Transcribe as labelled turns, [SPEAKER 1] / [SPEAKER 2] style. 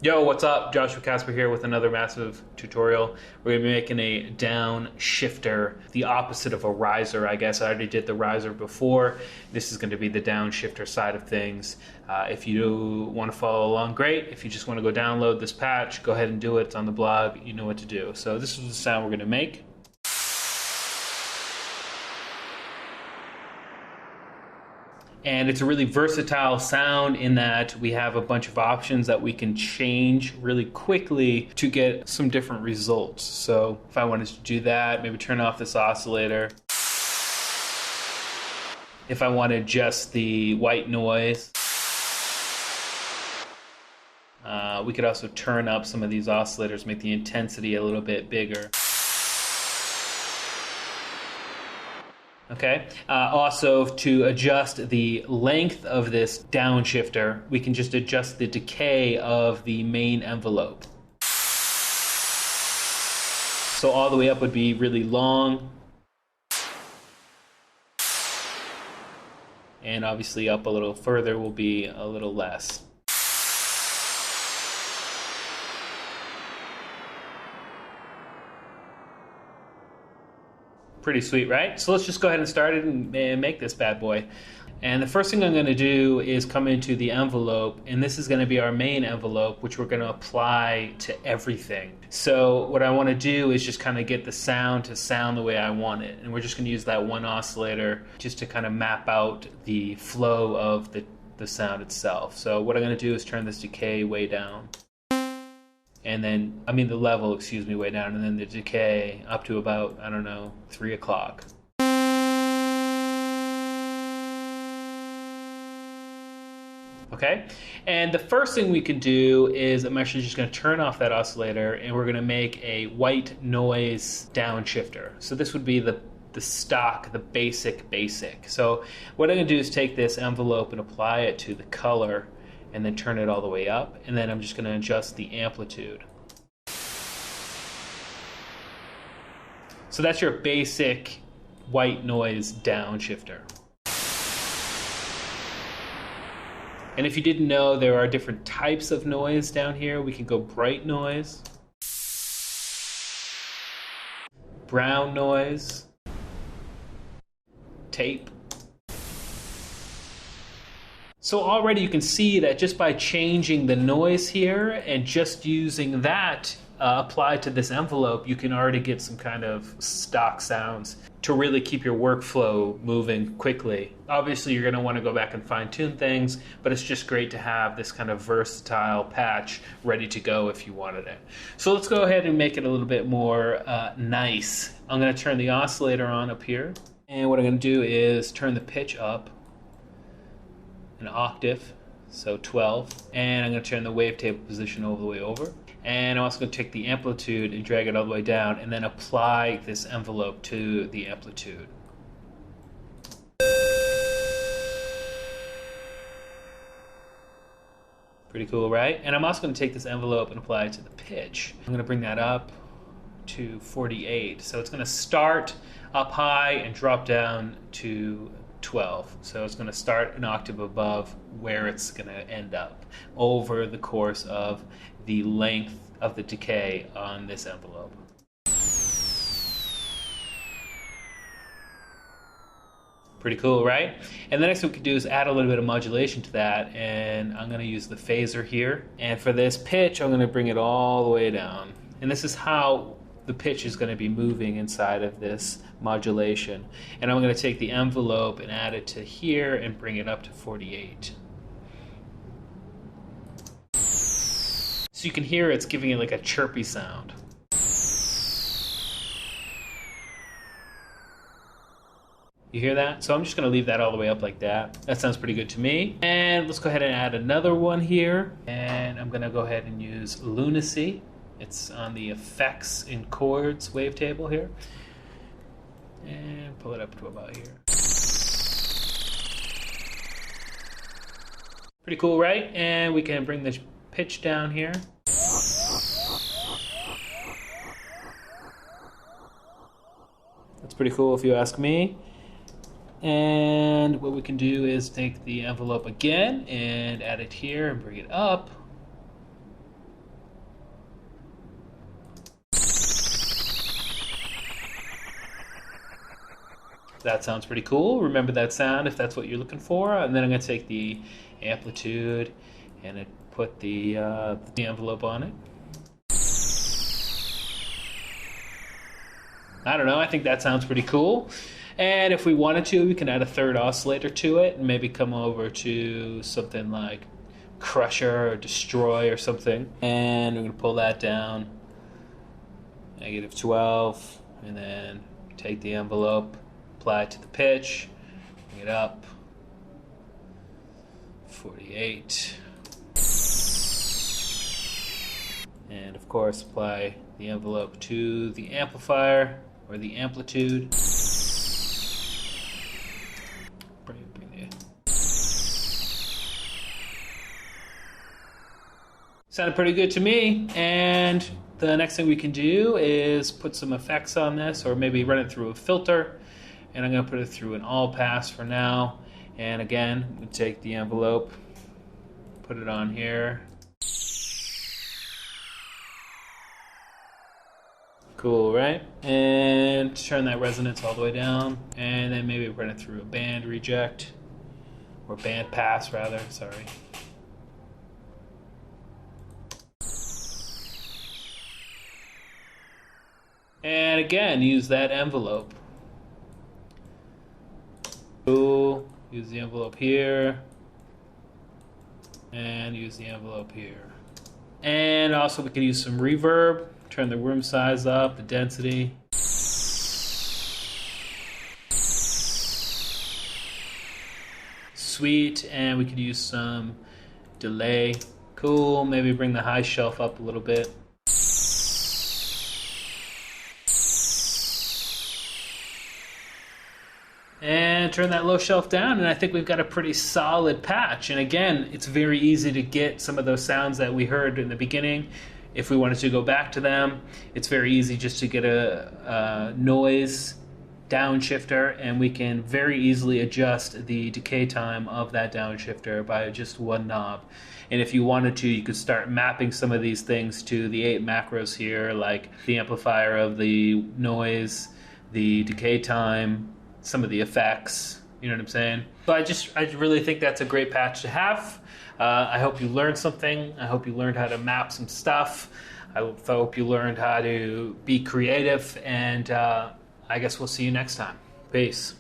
[SPEAKER 1] Yo, what's up? Joshua Casper here with another massive tutorial. We're going to be making a downshifters, the opposite of a riser, I guess. I already did the riser before. This is going to be the downshifters side of things. If you want to follow along, great. If you just want to go download this patch, go ahead and do it. It's on the blog. You know what to do. So this is the sound we're going to make. And it's a really versatile sound in that we have a bunch of options that we can change really quickly to get some different results. So if I wanted to do that, maybe turn off this oscillator. If I wanted just the white noise, we could also turn up some of these oscillators, make the intensity a little bit bigger. Okay. Also, to adjust the length of this downshifter, we can just adjust the decay of the main envelope. So all the way up would be really long, and obviously up a little further will be a little less. Pretty sweet, right? So let's just go ahead and start it and make this bad boy. And the first thing I'm going to do is come into the envelope, and this is going to be our main envelope, which we're going to apply to everything. So what I want to do is just kind of get the sound to sound the way I want it. And we're just going to use that one oscillator just to kind of map out the flow of the sound itself. So what I'm going to do is turn this decay way down. And then, the level, excuse me, way down, and then the decay up to about, 3 o'clock. Okay? And the first thing we can do is I'm actually just going to turn off that oscillator, and we're going to make a white noise downshifter. So this would be the stock, the basic. So what I'm going to do is take this envelope and apply it to the color, and then turn it all the way up, and then I'm just going to adjust the amplitude. So that's your basic white noise downshifter. And if you didn't know, there are different types of noise down here. We can go bright noise, brown noise, tape. So already you can see that just by changing the noise here and just using that applied to this envelope, you can already get some kind of stock sounds to really keep your workflow moving quickly. Obviously you're going to want to go back and fine-tune things, but it's just great to have this kind of versatile patch ready to go if you wanted it. So let's go ahead and make it a little bit more nice. I'm going to turn the oscillator on up here, and what I'm going to do is turn the pitch up an octave, so 12, and I'm going to turn the wavetable position all the way over, and I'm also going to take the amplitude and drag it all the way down, and then apply this envelope to the amplitude. Pretty cool, right? And I'm also going to take this envelope and apply it to the pitch. I'm going to bring that up to 48, so it's going to start up high and drop down to 12. So it's going to start an octave above where it's going to end up over the course of the length of the decay on this envelope. Pretty cool, right? And the next thing we can do is add a little bit of modulation to that, and I'm going to use the phaser here. And for this pitch, I'm going to bring it all the way down. And this is how the pitch is going to be moving inside of this modulation. And I'm going to take the envelope and add it to here and bring it up to 48. So you can hear it's giving it like a chirpy sound. You hear that? So I'm just going to leave that all the way up like that. That sounds pretty good to me. And let's go ahead and add another one here. And I'm going to go ahead and use lunacy. It's on the effects in chords wavetable here. And pull it up to about here. Pretty cool, right? And we can bring the pitch down here. That's pretty cool if you ask me. And what we can do is take the envelope again and add it here and bring it up. That sounds pretty cool. Remember that sound if that's what you're looking for. And then I'm going to take the amplitude and put the envelope on it. I don't know, I think that sounds pretty cool. And if we wanted to, we can add a third oscillator to it and maybe come over to something like Crusher or Destroy or something. And we're going to pull that down, -12, and then take the envelope, apply it to the pitch, bring it up, 48. And of course, apply the envelope to the amplifier or the amplitude. Sounded pretty good to me. And the next thing we can do is put some effects on this, or maybe run it through a filter. And I'm going to put it through an all pass for now. And again, we take the envelope, put it on here. Cool, right? And turn that resonance all the way down. And then maybe run it through a band reject, or band pass rather, sorry. And again, use that envelope. Cool. Use the envelope here. And use the envelope here. And also we can use some reverb. Turn the room size up, the density. Sweet. And we could use some delay. Cool. Maybe bring the high shelf up a little bit. And turn that low shelf down, and I think we've got a pretty solid patch. And again, it's very easy to get some of those sounds that we heard in the beginning. If we wanted to go back to them, it's very easy just to get a noise downshifter, and we can very easily adjust the decay time of that downshifter by just one knob. And if you wanted to, you could start mapping some of these things to the 8 macros here, like the amplifier of the noise, the decay time, some of the effects, you know what I'm saying? But I really think that's a great patch to have. I hope you learned something. I hope you learned how to map some stuff. I hope you learned how to be creative, and I guess we'll see you next time. Peace.